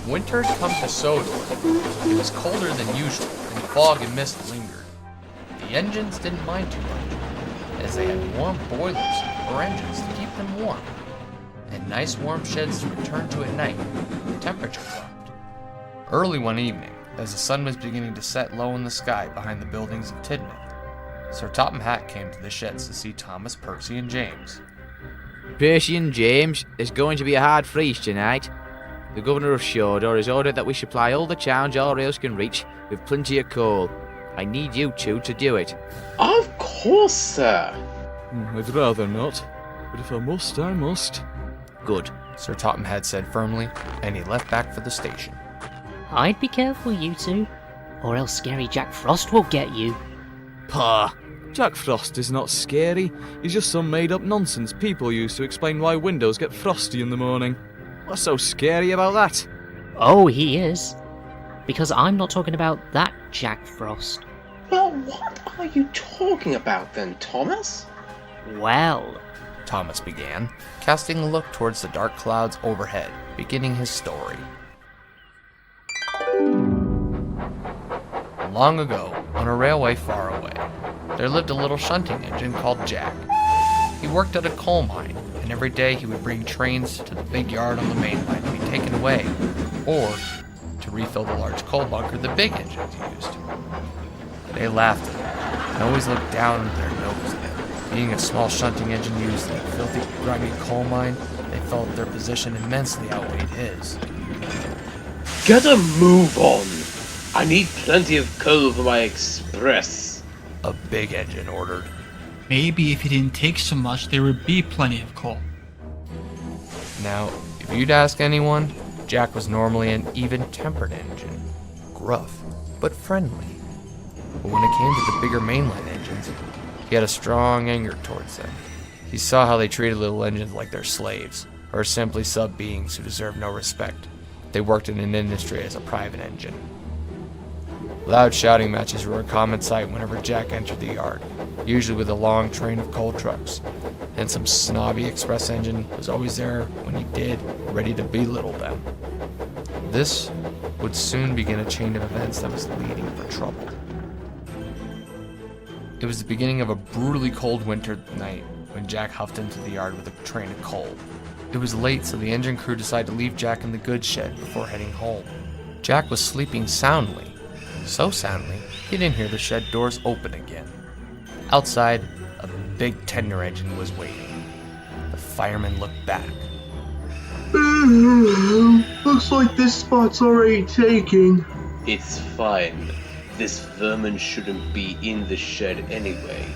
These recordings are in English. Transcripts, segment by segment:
Winter had come to Sodor. It was colder than usual, and fog and mist lingered. The engines didn't mind too much, as they had warm boilers or engines to keep them warm, and nice warm sheds to return to at night when the temperature dropped. Early one evening, as the sun was beginning to set low in the sky behind the buildings of Tidmouth, Sir Topham Hatt came to the sheds to see Thomas, Percy, and James. Percy and James, there's going to be a hard freeze tonight. The governor of Sodor has ordered that we supply all the towns our rails can reach with plenty of coal. I need you two to do it. Of course, sir. I'd rather not, but if I must, I must. Good. Sir Topham had said firmly, and he left back for the station. I'd be careful, you two, or else Scary Jack Frost will get you. Pah! Jack Frost is not scary. He's just some made-up nonsense people use to explain why windows get frosty in the morning. What's so scary about that? Oh, he is. Because I'm not talking about that Jack Frost. Well, what are you talking about then, Thomas? Well, Thomas began, casting a look towards the dark clouds overhead, beginning his story. Long ago, on a railway far away, there lived a little shunting engine called Jack. He worked at a coal mine, and every day he would bring trains to the big yard on the main line to be taken away, or to refill the large coal bunker the big engines used. They laughed at him, and always looked down their nose at him. Being a small shunting engine used in a filthy, grimy coal mine, they felt their position immensely outweighed his. Get a move on! I need plenty of coal for my express. A big engine ordered. Maybe if it didn't take so much, there would be plenty of coal. Now, if you'd ask anyone, Jack was normally an even-tempered engine. Gruff, but friendly. But when it came to the bigger mainline engines, he had a strong anger towards them. He saw how they treated little engines like their slaves, or simply sub-beings who deserved no respect. They worked in an industry as a private engine. Loud shouting matches were a common sight whenever Jack entered the yard, usually with a long train of coal trucks, and some snobby express engine was always there when he did, ready to belittle them. This would soon begin a chain of events that was leading for trouble. It was the beginning of a brutally cold winter night when Jack huffed into the yard with a train of coal. It was late, so the engine crew decided to leave Jack in the goods shed before heading home. Jack was sleeping soundly. So soundly, he didn't hear the shed doors open again. Outside, a big tender engine was waiting. The fireman looked back. Looks like this spot's already taken. It's fine. This vermin shouldn't be in the shed anyway.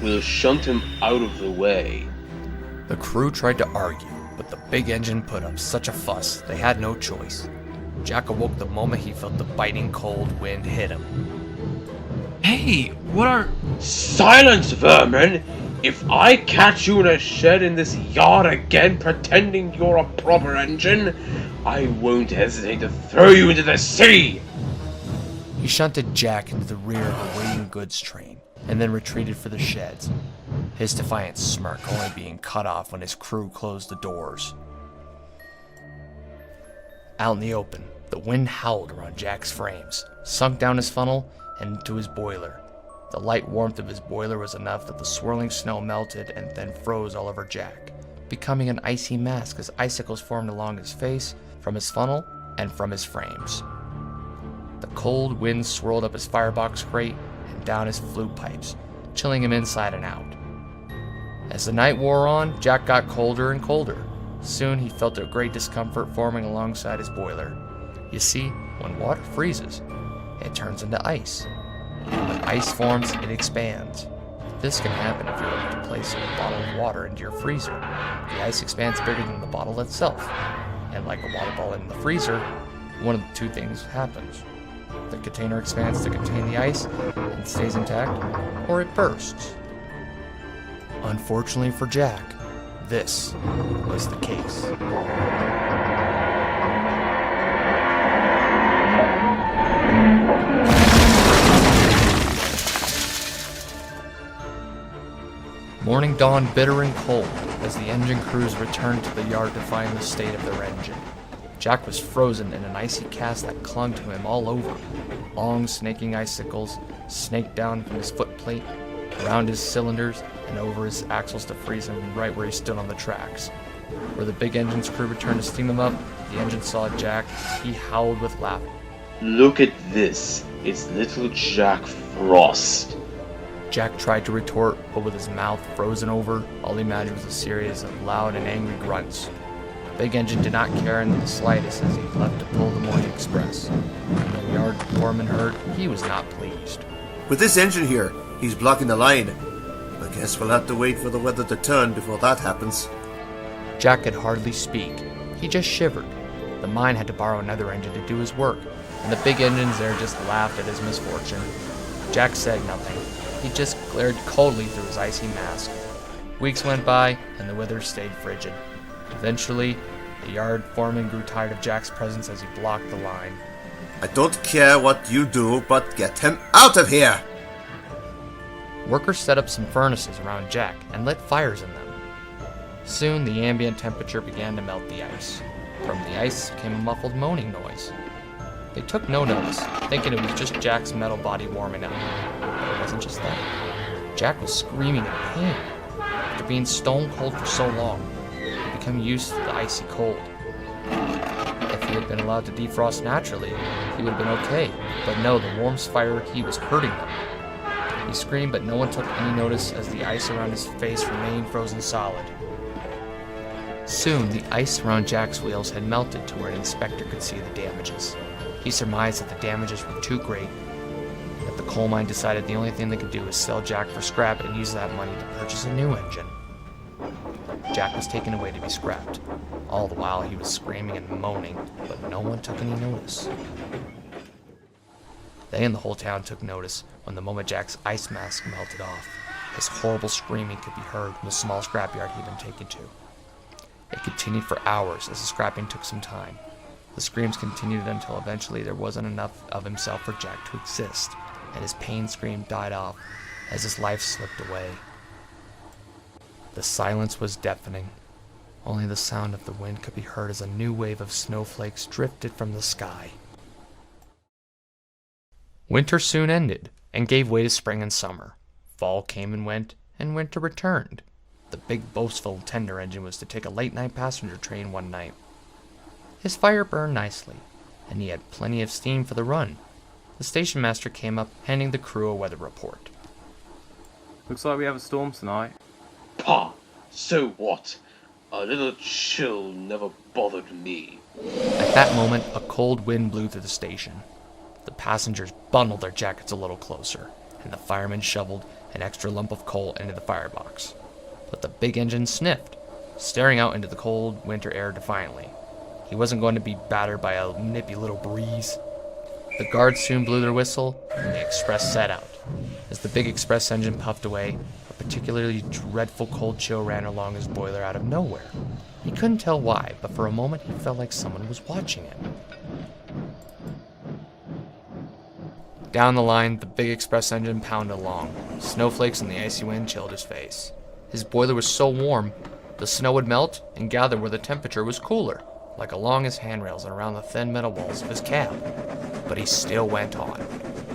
We'll shunt him out of the way. The crew tried to argue, but the big engine put up such a fuss they had no choice. Jack awoke the moment he felt the biting cold wind hit him. Hey, what are... Silence, vermin! If I catch you in a shed in this yard again pretending you're a proper engine, I won't hesitate to throw you into the sea! He shunted Jack into the rear of a waiting goods train, and then retreated for the sheds, his defiant smirk only being cut off when his crew closed the doors. Out in the open, the wind howled around Jack's frames, sunk down his funnel and into his boiler. The light warmth of his boiler was enough that the swirling snow melted and then froze all over Jack, becoming an icy mask as icicles formed along his face, from his funnel, and from his frames. The cold wind swirled up his firebox grate and down his flute pipes, chilling him inside and out. As the night wore on, Jack got colder and colder. Soon he felt a great discomfort forming alongside his boiler. You see, when water freezes, it turns into ice. When ice forms, it expands. This can happen if you were to place a bottle of water into your freezer. The ice expands bigger than the bottle itself, and like a water bottle in the freezer, one of the two things happens. The container expands to contain the ice and stays intact, or it bursts. Unfortunately for Jack, this was the case. Morning dawned bitter and cold as the engine crews returned to the yard to find the state of their engine. Jack was frozen in an icy cast that clung to him all over. Long snaking icicles snaked down from his footplate, around his cylinders, and over his axles to freeze him right where he stood on the tracks. Where the big engine's crew returned to steam him up, the engine saw Jack. He howled with laughter. Look at this. It's little Jack Frost. Jack tried to retort, but with his mouth frozen over, all he imagined was a series of loud and angry grunts. The big engine did not care in the slightest as he left to pull the morning express. When the yard foreman heard, he was not pleased. With this engine here, he's blocking the line. I guess we'll have to wait for the weather to turn before that happens. Jack could hardly speak. He just shivered. The mine had to borrow another engine to do his work, and the big engines there just laughed at his misfortune. Jack said nothing. He just glared coldly through his icy mask. Weeks went by, and the weather stayed frigid. Eventually, the yard foreman grew tired of Jack's presence as he blocked the line. I don't care what you do, but get him out of here! Workers set up some furnaces around Jack and lit fires in them. Soon, the ambient temperature began to melt the ice. From the ice came a muffled moaning noise. They took no notice, thinking it was just Jack's metal body warming up. But it wasn't just that. Jack was screaming in pain. After being stone cold for so long, he had become used to the icy cold. If he had been allowed to defrost naturally, he would have been okay. But no, the warm fire heat was hurting him. He screamed, but no one took any notice as the ice around his face remained frozen solid. Soon, the ice around Jack's wheels had melted to where an inspector could see the damages. He surmised that the damages were too great, that the coal mine decided the only thing they could do was sell Jack for scrap and use that money to purchase a new engine. Jack was taken away to be scrapped. All the while, he was screaming and moaning, but no one took any notice. They and the whole town took notice when the moment Jack's ice mask melted off. His horrible screaming could be heard from the small scrapyard he'd been taken to. It continued for hours as the scrapping took some time. The screams continued until eventually there wasn't enough of himself for Jack to exist, and his pain scream died off as his life slipped away. The silence was deafening. Only the sound of the wind could be heard as a new wave of snowflakes drifted from the sky. Winter soon ended and gave way to spring and summer. Fall came and went, and winter returned. The big boastful tender engine was to take a late-night passenger train one night. His fire burned nicely, and he had plenty of steam for the run. The station master came up, handing the crew a weather report. Looks like we have a storm tonight. Pah! So what? A little chill never bothered me. At that moment, a cold wind blew through the station. The passengers bundled their jackets a little closer, and the firemen shoveled an extra lump of coal into the firebox. But the big engine sniffed, staring out into the cold winter air defiantly. He wasn't going to be battered by a nippy little breeze. The guards soon blew their whistle, and the express set out. As the big express engine puffed away, a particularly dreadful cold chill ran along his boiler out of nowhere. He couldn't tell why, but for a moment he felt like someone was watching him. Down the line, the big express engine pounded along. Snowflakes and the icy wind chilled his face. His boiler was so warm, the snow would melt and gather where the temperature was cooler, like along his handrails and around the thin metal walls of his cab. But he still went on.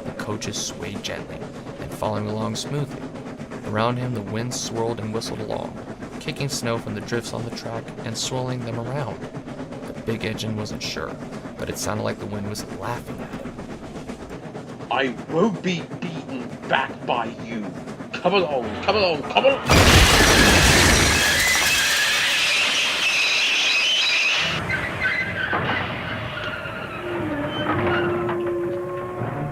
The coaches swayed gently and following along smoothly. Around him, the wind swirled and whistled along, kicking snow from the drifts on the track and swirling them around. The big engine wasn't sure, but it sounded like the wind was laughing at him. I won't be beaten back by you. Come along, come along, come along!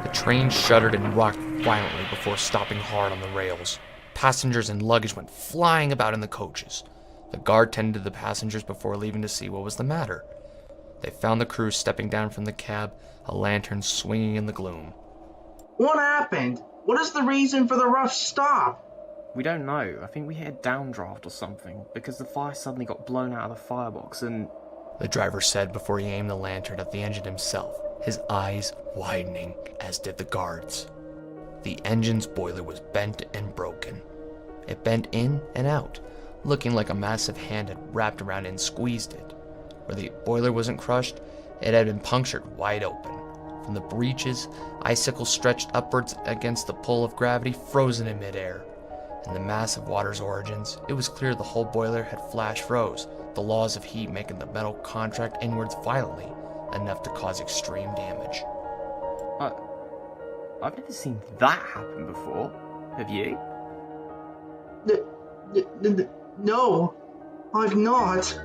The train shuddered and rocked violently before stopping hard on the rails. Passengers and luggage went flying about in the coaches. The guard tended to the passengers before leaving to see what was the matter. They found the crew stepping down from the cab, a lantern swinging in the gloom. What happened? What is the reason for the rough stop? We don't know. I think we hit a downdraft or something, because the fire suddenly got blown out of the firebox and... The driver said before he aimed the lantern at the engine himself, his eyes widening, as did the guards. The engine's boiler was bent and broken. It bent in and out, looking like a massive hand had wrapped around it and squeezed it. Where the boiler wasn't crushed, it had been punctured wide open. From the breaches, icicles stretched upwards against the pull of gravity, frozen in midair. In the mass of water's origins, it was clear the whole boiler had flash froze, the laws of heat making the metal contract inwards violently, enough to cause extreme damage. I've never seen that happen before. Have you? No, I've not.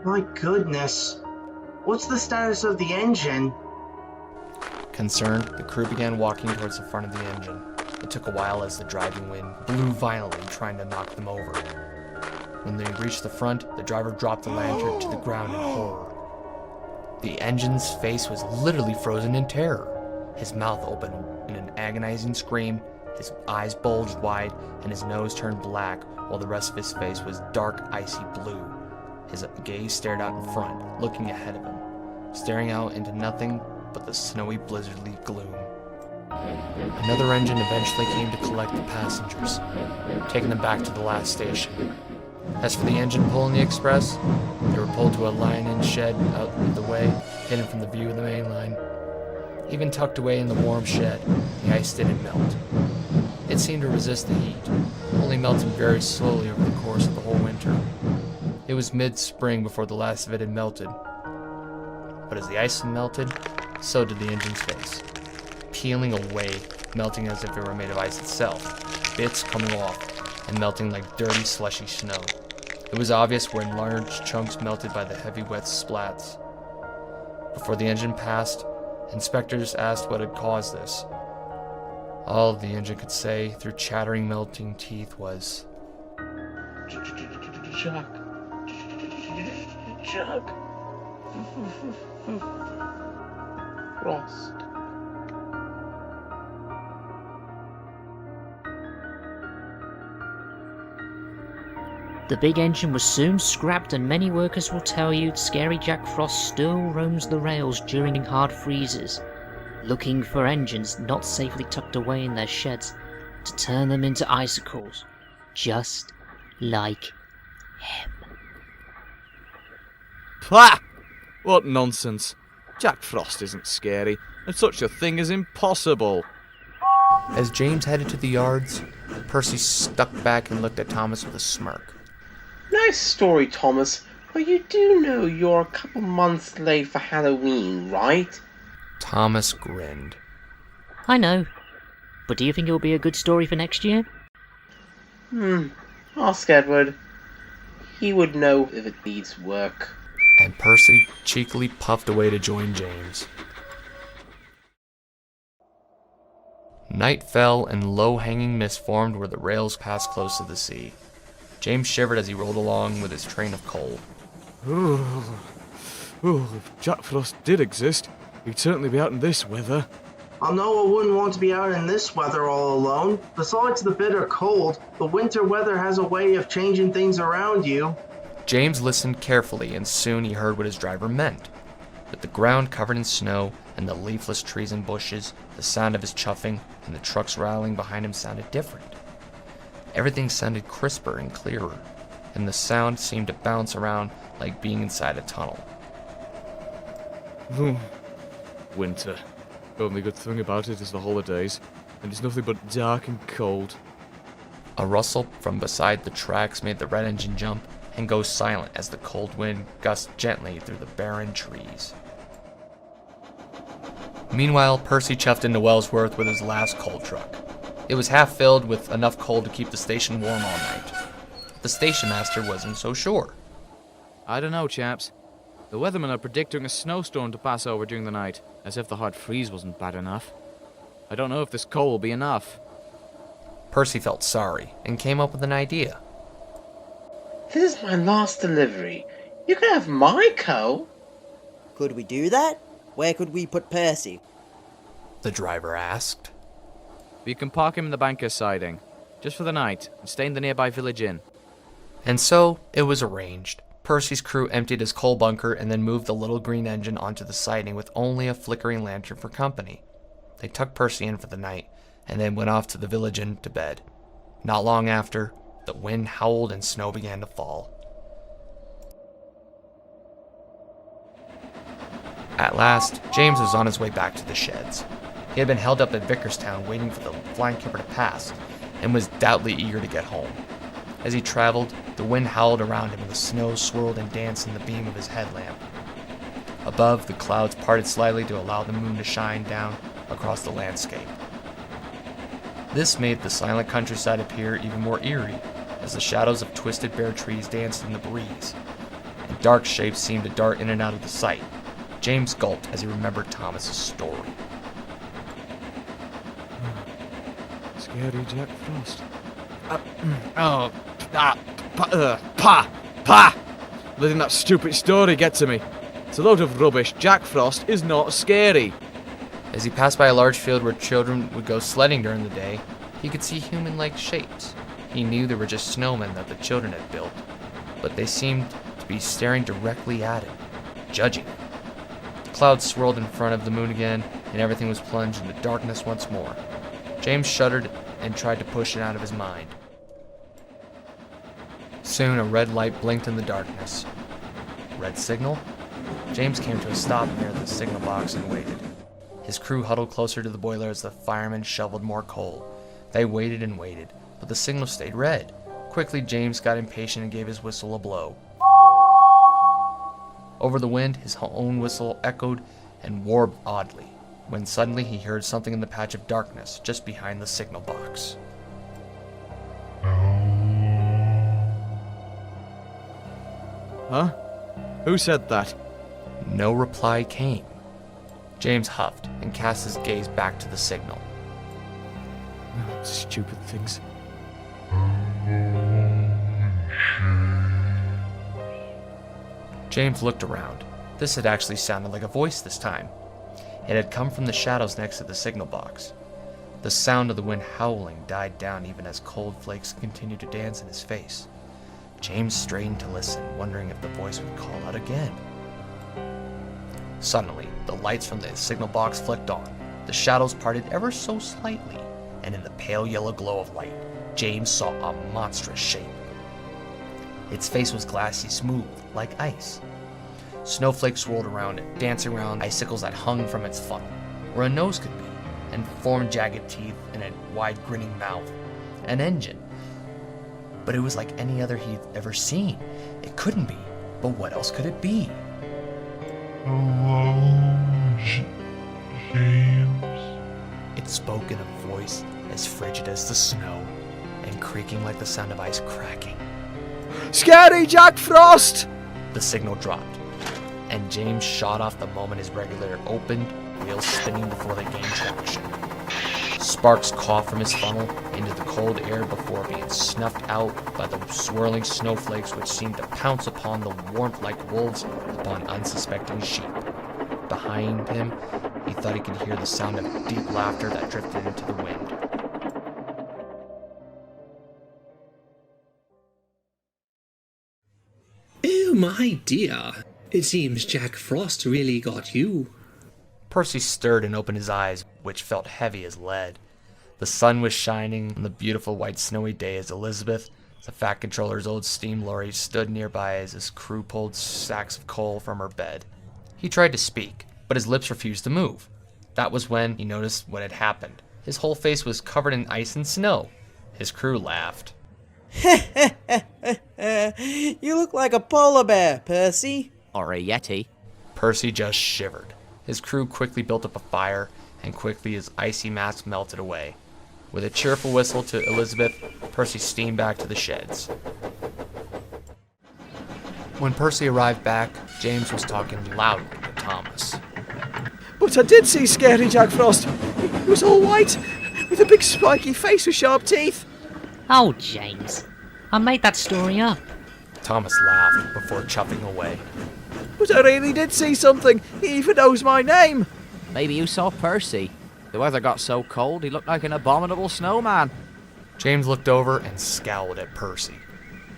My goodness. What's the status of the engine? Concerned, the crew began walking towards the front of the engine. It took a while as the driving wind blew violently, trying to knock them over. When they reached the front, the driver dropped the lantern to the ground in horror. The engine's face was literally frozen in terror. His mouth opened in an agonizing scream, his eyes bulged wide, and his nose turned black, while the rest of his face was dark, icy blue. His gaze stared out in front, looking ahead of him, staring out into nothing but the snowy, blizzardly gloom. Another engine eventually came to collect the passengers, taking them back to the last station. As for the engine pulling the express, they were pulled to a line-in shed out of the way, hidden from the view of the main line. Even tucked away in the warm shed, the ice didn't melt. It seemed to resist the heat, only melting very slowly over the course of the whole winter. It was mid-spring before the last of it had melted. But as the ice melted, so did the engine's face, peeling away, melting as if it were made of ice itself, bits coming off and melting like dirty, slushy snow. It was obvious when large chunks melted by the heavy, wet splats. Before the engine passed, inspectors asked what had caused this. All the engine could say, through chattering, melting teeth, was, Chuck. Chuck. Frost. The big engine was soon scrapped, and many workers will tell you Scary Jack Frost still roams the rails during hard freezes, looking for engines not safely tucked away in their sheds to turn them into icicles, just like him. Pah! What nonsense. Jack Frost isn't scary, and such a thing is impossible. As James headed to the yards, Percy stuck back and looked at Thomas with a smirk. Nice story, Thomas, but you do know you're a couple months late for Halloween, right? Thomas grinned. I know, but do you think it will be a good story for next year? Ask Edward. He would know if it needs work. And Percy cheekily puffed away to join James. Night fell and low-hanging mist formed where the rails passed close to the sea. James shivered as he rolled along with his train of coal. If Jack Frost did exist, he'd certainly be out in this weather. I know I wouldn't want to be out in this weather all alone. Besides the bitter cold, the winter weather has a way of changing things around you. James listened carefully, and soon he heard what his driver meant. With the ground covered in snow and the leafless trees and bushes, the sound of his chuffing and the trucks rattling behind him sounded different. Everything sounded crisper and clearer, and the sound seemed to bounce around like being inside a tunnel. Winter. The only good thing about it is the holidays, and it's nothing but dark and cold. A rustle from beside the tracks made the red engine jump and go silent as the cold wind gusted gently through the barren trees. Meanwhile, Percy chuffed into Wellsworth with his last coal truck. It was half filled with enough coal to keep the station warm all night. The station master wasn't so sure. I don't know, chaps. The weathermen are predicting a snowstorm to pass over during the night, as if the hard freeze wasn't bad enough. I don't know if this coal will be enough. Percy felt sorry and came up with an idea. This is my last delivery. You can have my coal. Could we do that? Where could we put Percy? The driver asked. We can park him in the banker's siding, just for the night, and stay in the nearby village inn. And so it was arranged. Percy's crew emptied his coal bunker and then moved the little green engine onto the siding with only a flickering lantern for company. They tucked Percy in for the night and then went off to the village inn to bed. Not long after, the wind howled and snow began to fall. At last, James was on his way back to the sheds. He had been held up at Vickerstown waiting for the flying kipper to pass, and was doubly eager to get home. As he traveled, the wind howled around him and the snow swirled and danced in the beam of his headlamp. Above, the clouds parted slightly to allow the moon to shine down across the landscape. This made the silent countryside appear even more eerie, as the shadows of twisted bare trees danced in the breeze, and dark shapes seemed to dart in and out of the sight. James gulped as he remembered Thomas's story. Scary Jack Frost. Letting that stupid story get to me. It's a load of rubbish. Jack Frost is not scary. As he passed by a large field where children would go sledding during the day, he could see human-like shapes. He knew they were just snowmen that the children had built, but they seemed to be staring directly at him, judging him. The clouds swirled in front of the moon again, and everything was plunged into darkness once more. James shuddered and tried to push it out of his mind. Soon a red light blinked in the darkness. Red signal? James came to a stop near the signal box and waited. His crew huddled closer to the boiler as the firemen shoveled more coal. They waited and waited, but the signal stayed red. Quickly, James got impatient and gave his whistle a blow. Over the wind, his own whistle echoed and warbled oddly, when suddenly he heard something in the patch of darkness just behind the signal box. Huh? Who said that? No reply came. James huffed and cast his gaze back to the signal. Stupid things. James looked around. This had actually sounded like a voice this time. It had come from the shadows next to the signal box. The sound of the wind howling died down even as cold flakes continued to dance in his face. James strained to listen, wondering if the voice would call out again. Suddenly, the lights from the signal box flicked on. The shadows parted ever so slightly, and in the pale yellow glow of light, James saw a monstrous shape. Its face was glassy smooth, like ice. Snowflakes swirled around it, dancing around icicles that hung from its funnel, where a nose could be, and formed jagged teeth in a wide grinning mouth. An engine. But it was like any other he'd ever seen. It couldn't be, but what else could it be? Hello, James. It spoke in a voice as frigid as the snow, and creaking like the sound of ice cracking. Scary Jack Frost! The signal dropped, and James shot off the moment his regulator opened, wheels spinning before they gained traction. Sparks coughed from his funnel into the cold air before being snuffed out by the swirling snowflakes which seemed to pounce upon the warmth like wolves upon unsuspecting sheep. Behind him, he thought he could hear the sound of deep laughter that drifted into the wind. Oh my dear, it seems Jack Frost really got you. Percy stirred and opened his eyes, which felt heavy as lead. The sun was shining on the beautiful white snowy day as Elizabeth, the Fat Controller's old steam lorry, stood nearby as his crew pulled sacks of coal from her bed. He tried to speak, but his lips refused to move. That was when he noticed what had happened. His whole face was covered in ice and snow. His crew laughed. You look like a polar bear, Percy. Or a yeti. Percy just shivered. His crew quickly built up a fire, and quickly his icy mask melted away. With a cheerful whistle to Elizabeth, Percy steamed back to the sheds. When Percy arrived back, James was talking loudly to Thomas. But I did see Scary Jack Frost. He was all white, with a big spiky face with sharp teeth. Oh, James. I made that story up. Thomas laughed before chuffing away. But I really did see something. He even knows my name. Maybe you saw Percy. The weather got so cold he looked like an abominable snowman. James looked over and scowled at Percy.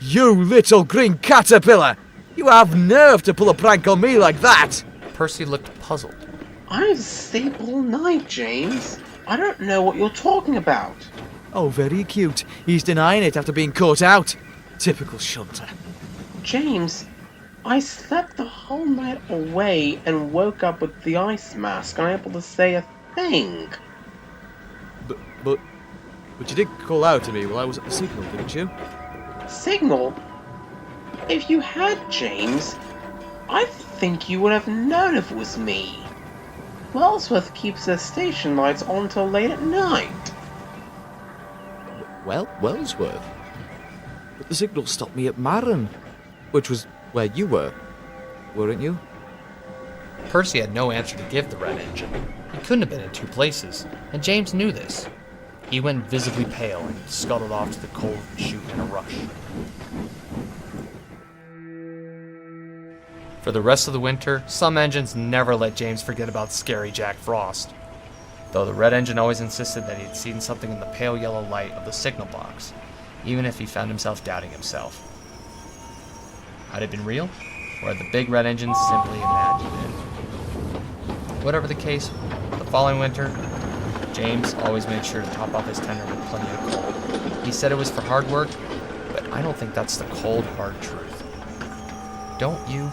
You little green caterpillar! You have nerve to pull a prank on me like that! Percy looked puzzled. I didn't sleep all night, James. I don't know what you're talking about. Oh, very cute. He's denying it after being caught out. Typical shunter. James, I slept the whole night away and woke up with the ice mask, unable to say a thing. But you did call out to me while I was at the signal, didn't you? Signal? If you had, James, I think you would have known if it was me. Wellsworth keeps their station lights on till late at night. Well, Wellsworth? But the signal stopped me at Marin, which was where you were, weren't you? Percy had no answer to give the Red Engine. He couldn't have been in two places, and James knew this. He went visibly pale and scuttled off to the cold chute in a rush. For the rest of the winter, some engines never let James forget about scary Jack Frost, though the Red Engine always insisted that he had seen something in the pale yellow light of the signal box, even if he found himself doubting himself. Had it been real, or had the big Red Engine simply imagined it? Whatever the case, the following winter, James always made sure to top off his tender with plenty of coal. He said it was for hard work, but I don't think that's the cold, hard truth. Don't you?